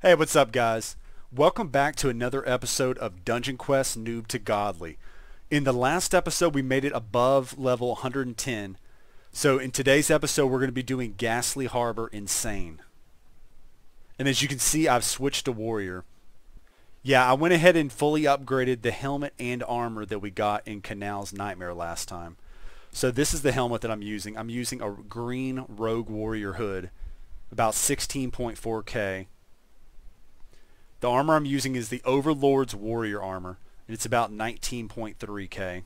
Hey, what's up guys? Welcome back to another episode of Dungeon Quest Noob to Godly. In the last episode we made it above level 110. So in today's episode we're going to be doing Ghastly Harbor Insane. And as you can see I've switched to Warrior. Yeah, I went ahead and fully upgraded the helmet and armor that we got in Canal's Nightmare last time. So this is the helmet that I'm using. I'm using a green Rogue Warrior hood, about 16.4k. The armor I'm using is the Overlord's Warrior armor, and it's about 19.3k.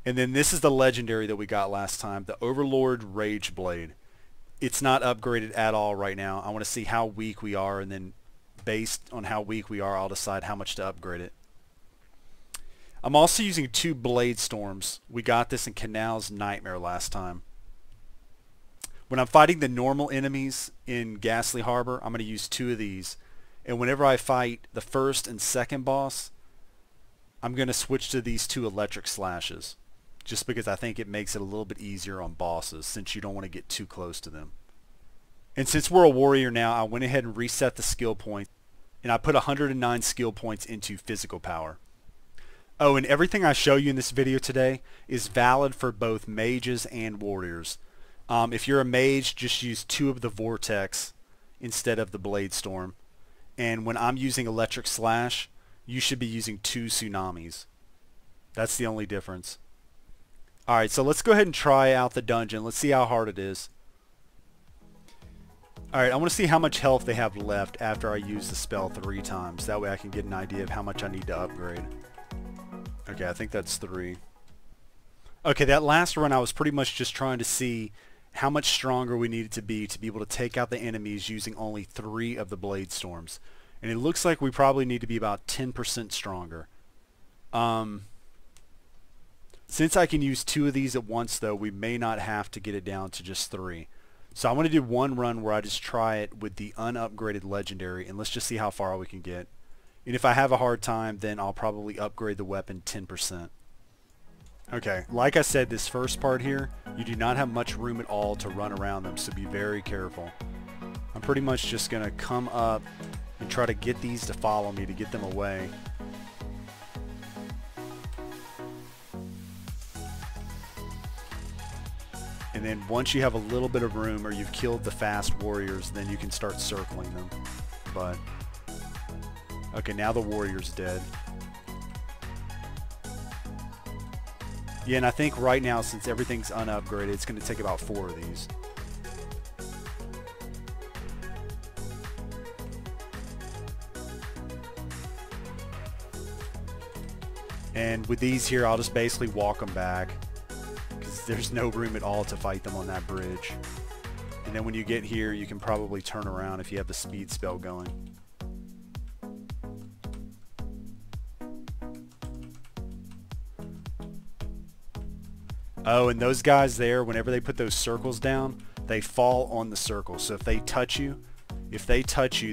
And then this is the legendary that we got last time, the Overlord Rage Blade. It's not upgraded at all right now. I want to see how weak we are, and then based on how weak we are, I'll decide how much to upgrade it. I'm also using 2 Blade Storms. We got this in Canal's Nightmare last time. When I'm fighting the normal enemies in Ghastly Harbor, I'm going to use 2 of these. And whenever I fight the first and second boss, I'm going to switch to these 2 electric slashes. Just because I think it makes it a little bit easier on bosses since you don't want to get too close to them. And since we're a warrior now, I went ahead and reset the skill points. And I put 109 skill points into physical power. Oh, and everything I show you in this video today is valid for both mages and warriors. If you're a mage, just use 2 of the Vortex instead of the Blade Storm. And when I'm using Electric Slash, you should be using 2 Tsunamis. That's the only difference. Alright, so let's go ahead and try out the dungeon. Let's see how hard it is. Alright, I want to see how much health they have left after I use the spell 3 times. That way I can get an idea of how much I need to upgrade. Okay, I think that's 3. Okay, that last run I was pretty much just trying to see how much stronger we needed to be able to take out the enemies using only 3 of the Blade Storms. And it looks like we probably need to be about 10% stronger. Since I can use 2 of these at once though, we may not have to get it down to just 3. So I want to do one run where I just try it with the unupgraded legendary, and let's just see how far we can get. And if I have a hard time, then I'll probably upgrade the weapon 10%. Okay, like I said, this first part here, you do not have much room at all to run around them, so be very careful. I'm pretty much just going to come up and try to get these to follow me to get them away. And then once you have a little bit of room or you've killed the fast warriors, then you can start circling them. But okay, now the warrior's dead. Yeah, and I think right now, since everything's unupgraded, it's going to take about 4 of these. And with these here, I'll just basically walk them back, because there's no room at all to fight them on that bridge. And then when you get here, you can probably turn around if you have the speed spell going. Oh, and those guys there, whenever they put those circles down, they fall on the circle. So if they touch you,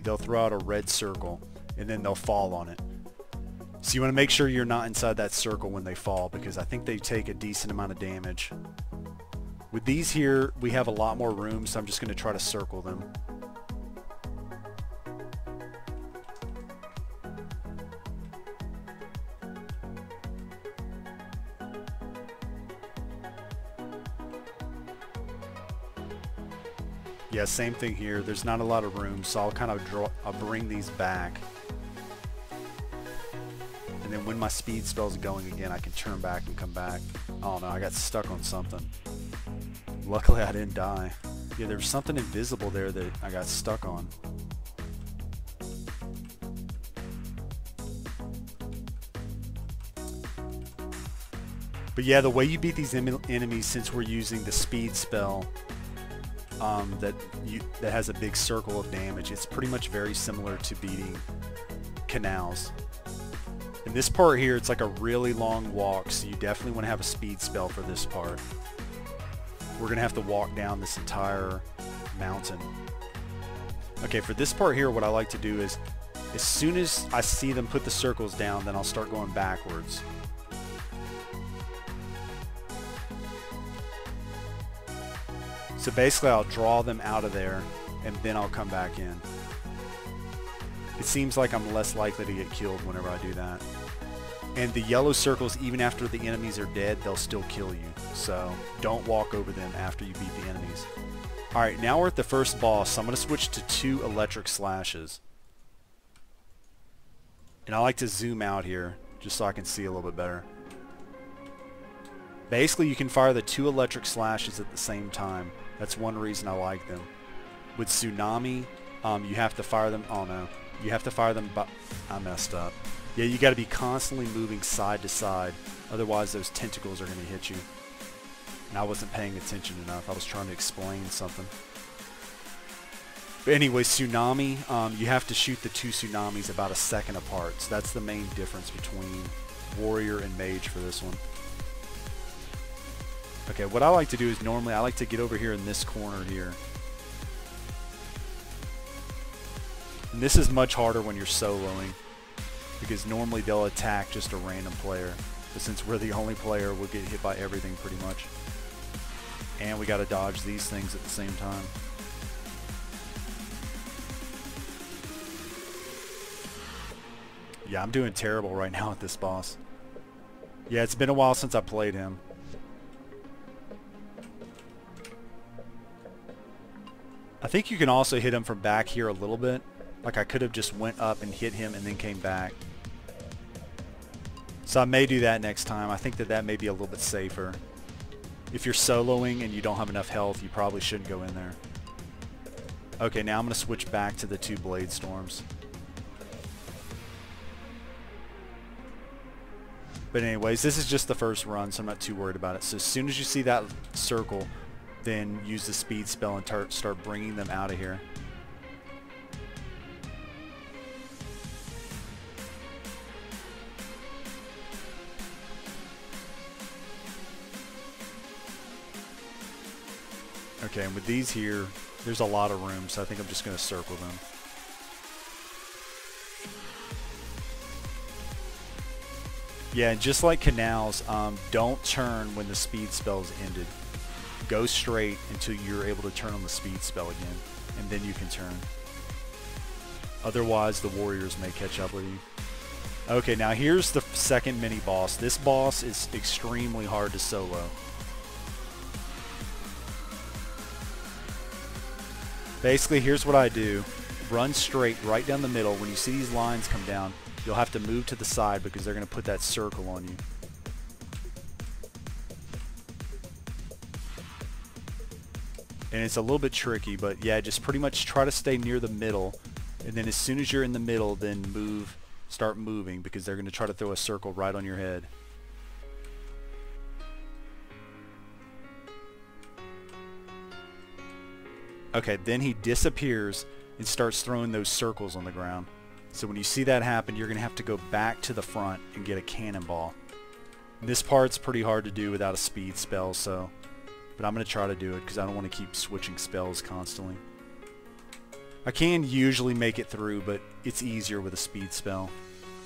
they'll throw out a red circle, and then they'll fall on it. So you want to make sure you're not inside that circle when they fall, because I think they take a decent amount of damage. With these here, we have a lot more room, so I'm just going to try to circle them. Yeah, same thing here. There's not a lot of room, so I'll kind of I'll bring these back. And then when my speed spell's going again, I can turn back and come back. Oh no, I got stuck on something. Luckily I didn't die. Yeah, there was something invisible there that I got stuck on. But yeah, the way you beat these enemies, since we're using the speed spell, that has a big circle of damage, it's pretty much very similar to beating Canals. In this part here, it's like a really long walk, so you definitely want to have a speed spell for this part. We're going to have to walk down this entire mountain. Okay, for this part here, what I like to do is, as soon as I see them put the circles down, then I'll start going backwards. So basically I'll draw them out of there and then I'll come back in. it seems like I'm less likely to get killed whenever I do that. And the yellow circles, even after the enemies are dead, they'll still kill you. So don't walk over them after you beat the enemies. Alright, now we're at the first boss. So I'm going to switch to 2 electric slashes. And I like to zoom out here just so I can see a little bit better. Basically, you can fire the 2 electric slashes at the same time. That's one reason I like them. With Tsunami, you have to fire them... Oh no. You have to fire them... I messed up. Yeah, you got to be constantly moving side to side. Otherwise, those tentacles are going to hit you. And I wasn't paying attention enough. I was trying to explain something. But anyway, Tsunami, you have to shoot the 2 Tsunamis about a second apart. So that's the main difference between Warrior and Mage for this one. Okay, what I like to do is normally I like to get over here in this corner here. And this is much harder when you're soloing, because normally they'll attack just a random player. But since we're the only player, we'll get hit by everything pretty much. And we got to dodge these things at the same time. Yeah, I'm doing terrible right now at this boss. Yeah, it's been a while since I played him. I think you can also hit him from back here a little bit. Like I could have just went up and hit him and then came back. So I may do that next time. I think that may be a little bit safer. If you're soloing and you don't have enough health, you probably shouldn't go in there. Okay, now I'm going to switch back to the 2 Blade Storms. But anyways, this is just the first run, so I'm not too worried about it. So as soon as you see that circle, then use the speed spell and start bringing them out of here. Okay, and with these here, there's a lot of room, so I think I'm just going to circle them. Yeah, and just like canals, don't turn when the speed spell's ended. Go straight until you're able to turn on the speed spell again, and then you can turn. Otherwise, the warriors may catch up with you. Okay, now here's the second mini boss. This boss is extremely hard to solo. Basically, here's what I do. Run straight right down the middle. When you see these lines come down, you'll have to move to the side because they're going to put that circle on you. And it's a little bit tricky, but yeah, just pretty much try to stay near the middle. And then as soon as you're in the middle, then start moving, because they're going to try to throw a circle right on your head. Okay, then he disappears and starts throwing those circles on the ground. So when you see that happen, you're going to have to go back to the front and get a cannonball. This part's pretty hard to do without a speed spell, but I'm going to try to do it because I don't want to keep switching spells constantly. I can usually make it through, but it's easier with a speed spell.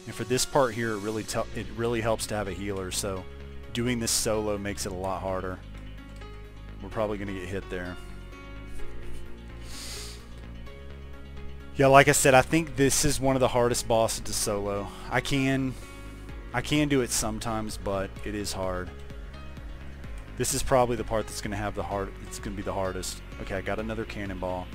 And for this part here, it really helps to have a healer, so doing this solo makes it a lot harder. We're probably going to get hit there. Yeah, like I said, I think this is one of the hardest bosses to solo. I can do it sometimes, but it is hard. This is probably the part that's going to it's going to be the hardest. Okay, I got another cannonball.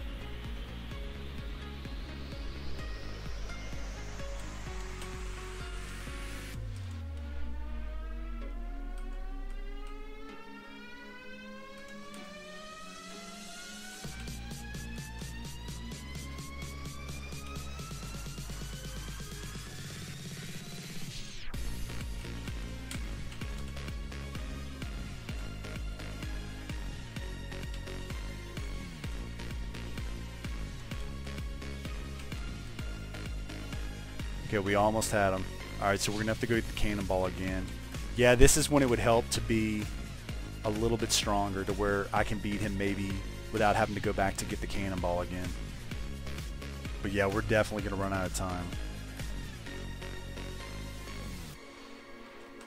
Okay, we almost had him. Alright, so we're going to have to go get the cannonball again. Yeah, this is when it would help to be a little bit stronger, to where I can beat him maybe without having to go back to get the cannonball again. But yeah, we're definitely going to run out of time.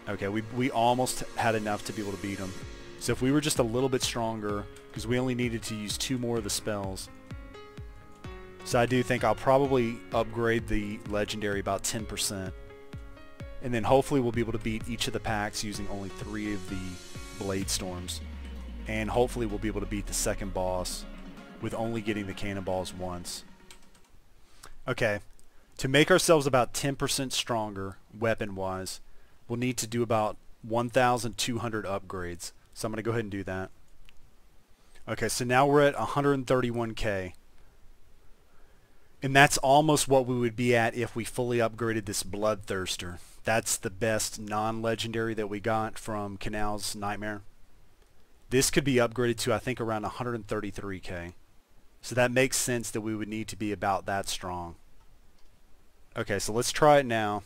Okay, we almost had enough to be able to beat him. So if we were just a little bit stronger, because we only needed to use 2 more of the spells. So I do think I'll probably upgrade the legendary about 10%. And then hopefully we'll be able to beat each of the packs using only 3 of the Blade Storms. And hopefully we'll be able to beat the second boss with only getting the cannonballs once. Okay, to make ourselves about 10% stronger weapon-wise, we'll need to do about 1,200 upgrades. So I'm going to go ahead and do that. Okay, so now we're at 131k. And that's almost what we would be at if we fully upgraded this Bloodthirster. That's the best non-legendary that we got from Canal's Nightmare. This could be upgraded to, I think, around 133k. So that makes sense that we would need to be about that strong. Okay, so let's try it now.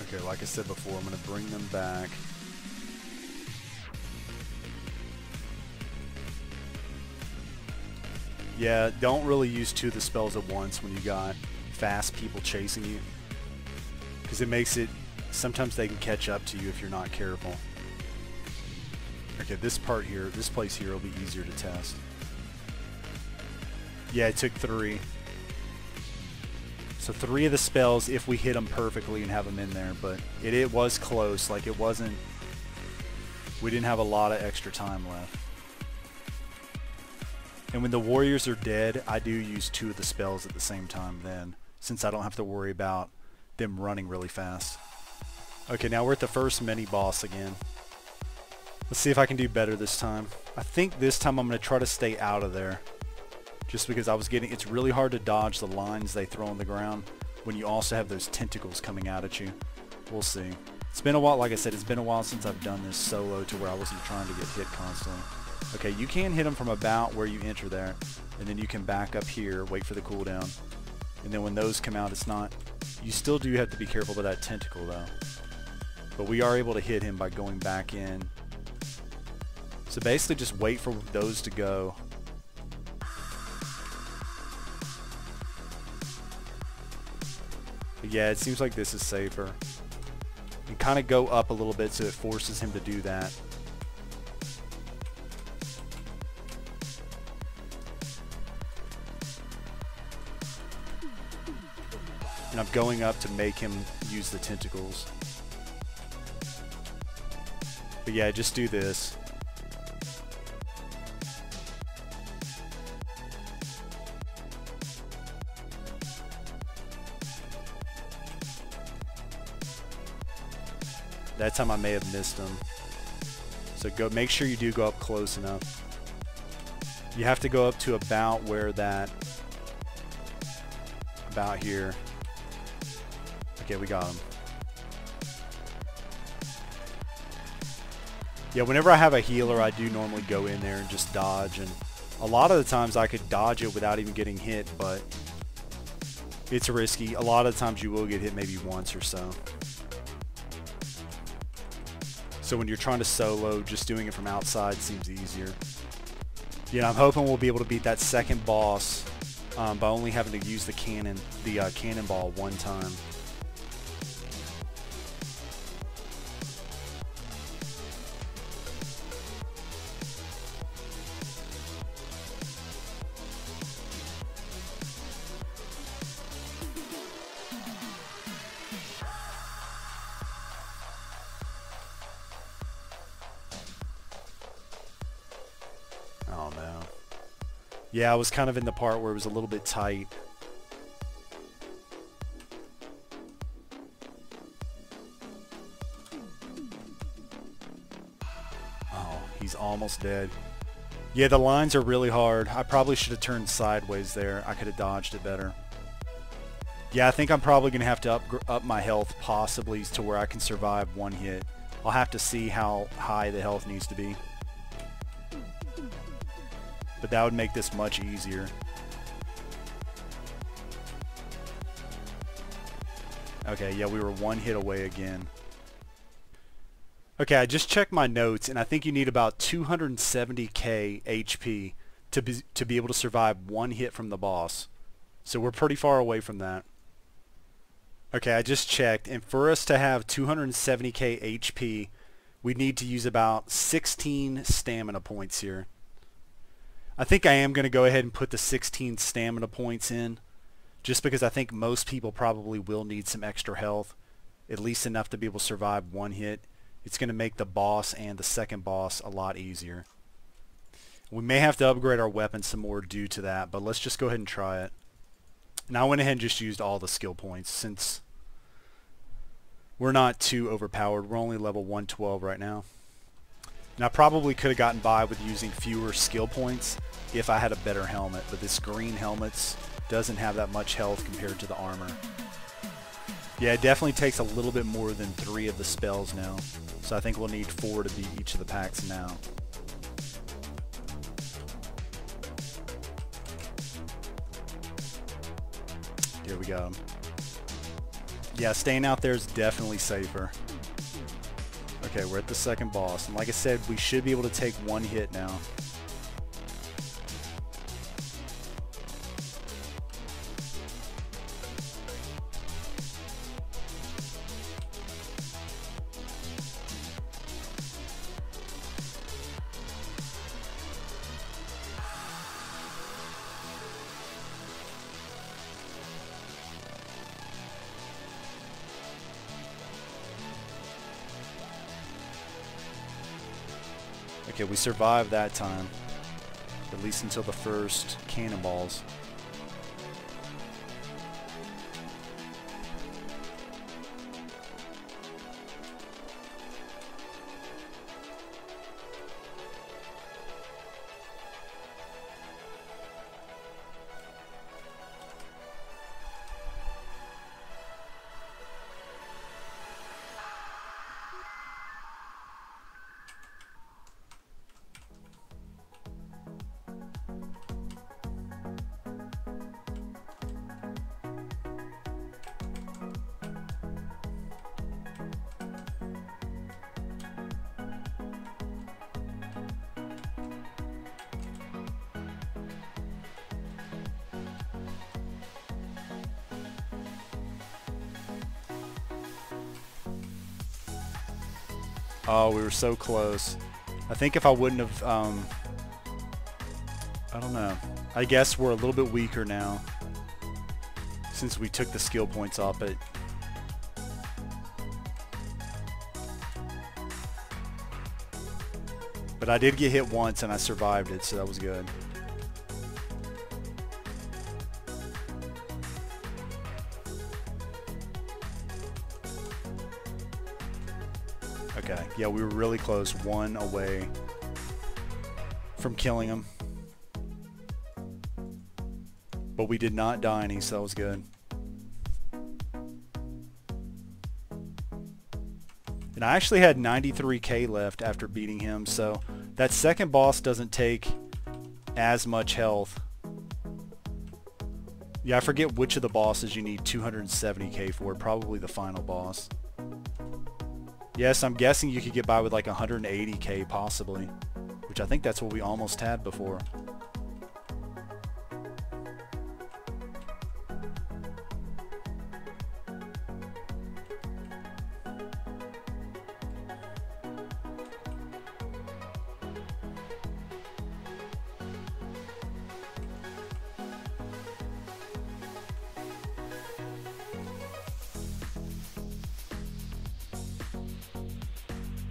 Okay, like I said before, I'm going to bring them back. Yeah, don't really use 2 of the spells at once when you got fast people chasing you, because it makes it, sometimes they can catch up to you if you're not careful. Okay, this part here, this place here will be easier to test. Yeah, it took 3. So 3 of the spells if we hit them perfectly and have them in there, but it was close, like it wasn't, we didn't have a lot of extra time left. And when the warriors are dead, I do use 2 of the spells at the same time then, since I don't have to worry about them running really fast. Okay, now we're at the first mini-boss again. Let's see if I can do better this time. I think this time I'm going to try to stay out of there. Just because I was getting, it's really hard to dodge the lines they throw on the ground when you also have those tentacles coming out at you. We'll see. It's been a while, like I said, it's been a while since I've done this solo to where I wasn't trying to get hit constantly. Okay, you can hit them from about where you enter there, and then you can back up here, wait for the cooldown, and then when those come out, it's not, you still do have to be careful with that tentacle though. But we are able to hit him by going back in. So basically just wait for those to go. But yeah, it seems like this is safer. And kind of go up a little bit so it forces him to do that. And I'm going up to make him use the tentacles. But yeah, just do this. That time I may have missed him. So go, make sure you do go up close enough. You have to go up to about where that, about here. Okay, we got him. Yeah, whenever I have a healer, I do normally go in there and just dodge, and a lot of the times I could dodge it without even getting hit, but it's risky. A lot of the times you will get hit maybe once or so. So when you're trying to solo, just doing it from outside seems easier. Yeah, I'm hoping we'll be able to beat that second boss by only having to use the cannonball one time. Oh no. Yeah, I was kind of in the part where it was a little bit tight. Oh, he's almost dead. Yeah, the lines are really hard. I probably should have turned sideways there. I could have dodged it better. Yeah, I think I'm probably going to have to up my health possibly to where I can survive one hit. I'll have to see how high the health needs to be. But that would make this much easier. Okay, yeah, we were one hit away again. Okay, I just checked my notes, and I think you need about 270k HP to be able to survive one hit from the boss. So we're pretty far away from that. Okay, I just checked, and for us to have 270k HP, we need to use about 16 stamina points here. I think I am going to go ahead and put the 16 stamina points in, just because I think most people probably will need some extra health, at least enough to be able to survive one hit. It's going to make the boss and the second boss a lot easier. We may have to upgrade our weapons some more due to that, but let's just go ahead and try it. And I went ahead and just used all the skill points since we're not too overpowered. We're only level 112 right now. And I probably could have gotten by with using fewer skill points if I had a better helmet, but this green helmet doesn't have that much health compared to the armor. Yeah, it definitely takes a little bit more than 3 of the spells now, so I think we'll need 4 to beat each of the packs now. Here we go. Yeah, staying out there is definitely safer. Okay, we're at the second boss, and like I said, we should be able to take one hit now. Okay, we survived that time, at least until the first cannonballs. Oh, we were so close. I think if I wouldn't have, I don't know. I guess we're a little bit weaker now since we took the skill points off it. But I did get hit once and I survived it, so that was good. Okay, yeah, we were really close, 1 away from killing him. But we did not die any, so that was good. And I actually had 93k left after beating him, so that second boss doesn't take as much health. Yeah, I forget which of the bosses you need 270k for, probably the final boss. Yes, I'm guessing you could get by with like 180k possibly, which I think that's what we almost had before.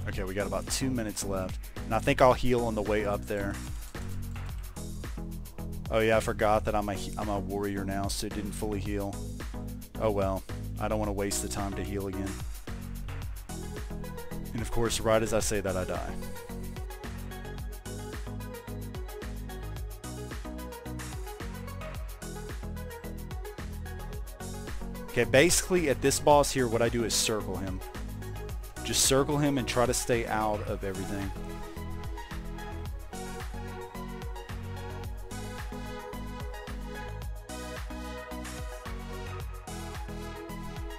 Okay, we got about 2 minutes left, and I think I'll heal on the way up there. Oh yeah, I forgot that I'm a warrior now, so it didn't fully heal. Oh well, I don't want to waste the time to heal again. And of course, right as I say that, I die. Okay, basically at this boss here, what I do is circle him. Just circle him and try to stay out of everything.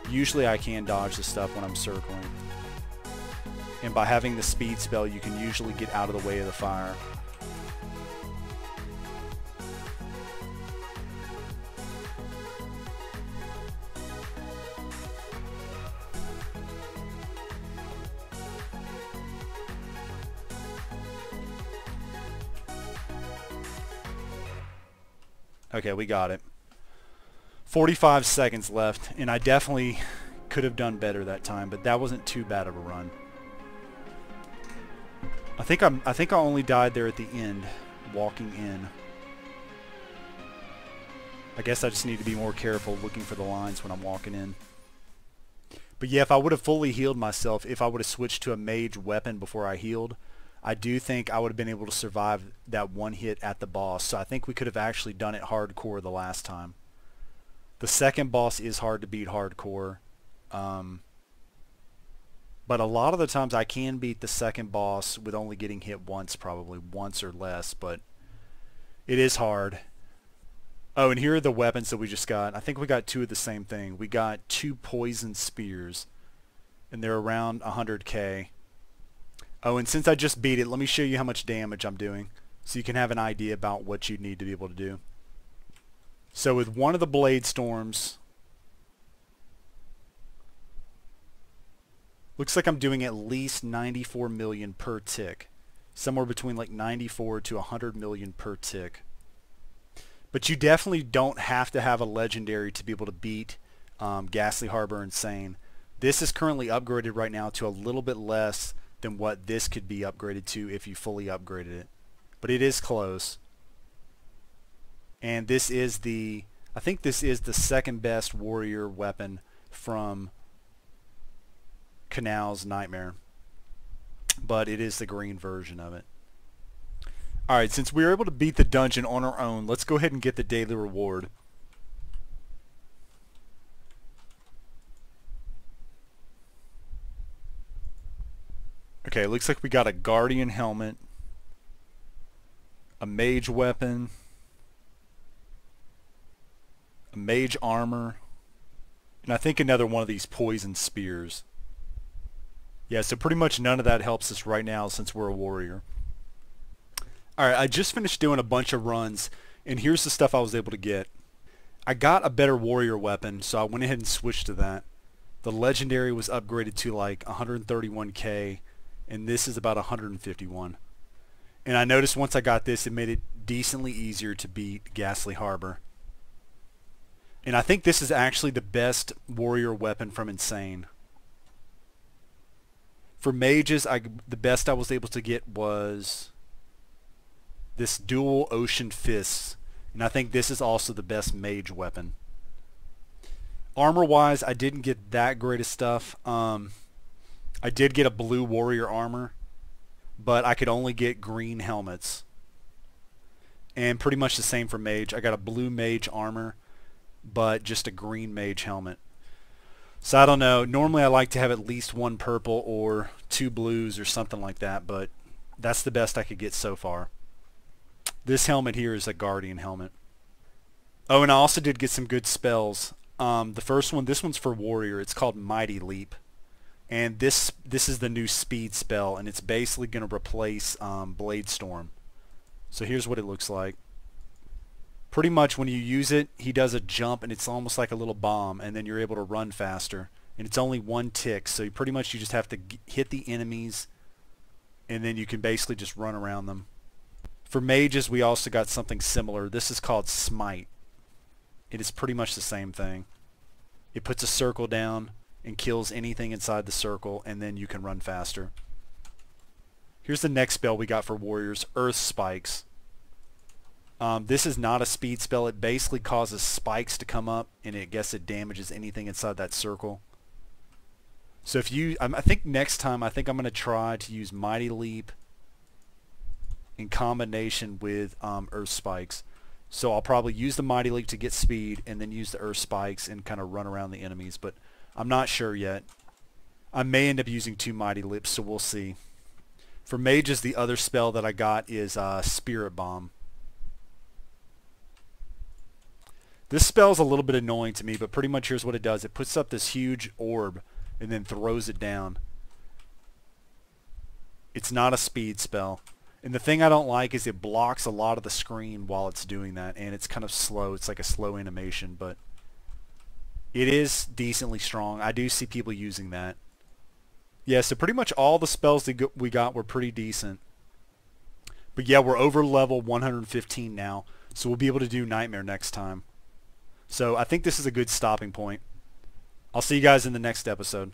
Usually I can dodge the stuff when I'm circling. And by having the speed spell, you can usually get out of the way of the fire. Okay, we got it. 45 seconds left, and I definitely could have done better that time, but that wasn't too bad of a run. I think I only died there at the end, walking in. I guess I just need to be more careful looking for the lines when I'm walking in. But yeah, if I would have fully healed myself, if I would have switched to a mage weapon before I healed, I do think I would have been able to survive that one hit at the boss. So I think we could have actually done it hardcore the last time. The second boss is hard to beat hardcore. But a lot of the times I can beat the second boss with only getting hit once, probably once or less, but it is hard. Oh, and here are the weapons that we just got. I think we got two of the same thing. We got 2 poison spears, and they're around 100k. Oh, and since I just beat it, let me show you how much damage I'm doing, so you can have an idea about what you need to be able to do. So with one of the blade storms, looks like I'm doing at least 94 million per tick. Somewhere between like 94 to 100 million per tick. But you definitely don't have to have a legendary to be able to beat Ghastly Harbor Insane. This is currently upgraded right now to a little bit less than what this could be upgraded to if you fully upgraded it. But it is close. And this is I think this is the second best warrior weapon from Canal's Nightmare. But it is the green version of it. Alright, since we were able to beat the dungeon on our own, let's go ahead and get the daily reward. Okay, looks like we got a guardian helmet, a mage weapon, a mage armor, and I think another one of these poison spears. Yeah, so pretty much none of that helps us right now since we're a warrior. Alright, I just finished doing a bunch of runs, and here's the stuff I was able to get. I got a better warrior weapon, so I went ahead and switched to that. The legendary was upgraded to like 131k, and this is about 151. And I noticed once I got this, it made it decently easier to beat Ghastly Harbor. And I think this is actually the best warrior weapon from Insane. For mages, the best I was able to get was this dual ocean fists, and I think this is also the best mage weapon. Armor wise, I didn't get that great of stuff. I did get a blue warrior armor, but I could only get green helmets, and pretty much the same for mage. I got a blue mage armor, but just a green mage helmet. So I don't know, normally I like to have at least 1 purple or 2 blues or something like that, but that's the best I could get so far. This helmet here is a guardian helmet. Oh, and I also did get some good spells. The first one, this one's for warrior. It's called Mighty Leap. And this is the new speed spell, and it's basically going to replace Blade Storm. So here's what it looks like. Pretty much when you use it, he does a jump, and it's almost like a little bomb, and then you're able to run faster. And it's only 1 tick, so pretty much you just have to hit the enemies, and then you can basically just run around them. For mages, we also got something similar. This is called Smite. It is pretty much the same thing. It puts a circle down and kills anything inside the circle, and then you can run faster. Here's the next spell we got for warriors, Earth Spikes. This is not a speed spell. It basically causes spikes to come up, and I guess it damages anything inside that circle. So if you, I think next time, I think I'm going to try to use Mighty Leap in combination with Earth Spikes. So I'll probably use the Mighty Leap to get speed, and then use the Earth Spikes and kind of run around the enemies, but I'm not sure yet. I may end up using 2 Mighty Leaps, so we'll see. For mages, the other spell that I got is Spirit Bomb. This spell's a little bit annoying to me, but pretty much here's what it does. It puts up this huge orb and then throws it down. It's not a speed spell. And the thing I don't like is it blocks a lot of the screen while it's doing that, and it's kind of slow. It's like a slow animation, but it is decently strong. I do see people using that. Yeah, so pretty much all the spells that we got were pretty decent. But yeah, we're over level 115 now. So we'll be able to do Nightmare next time. So I think this is a good stopping point. I'll see you guys in the next episode.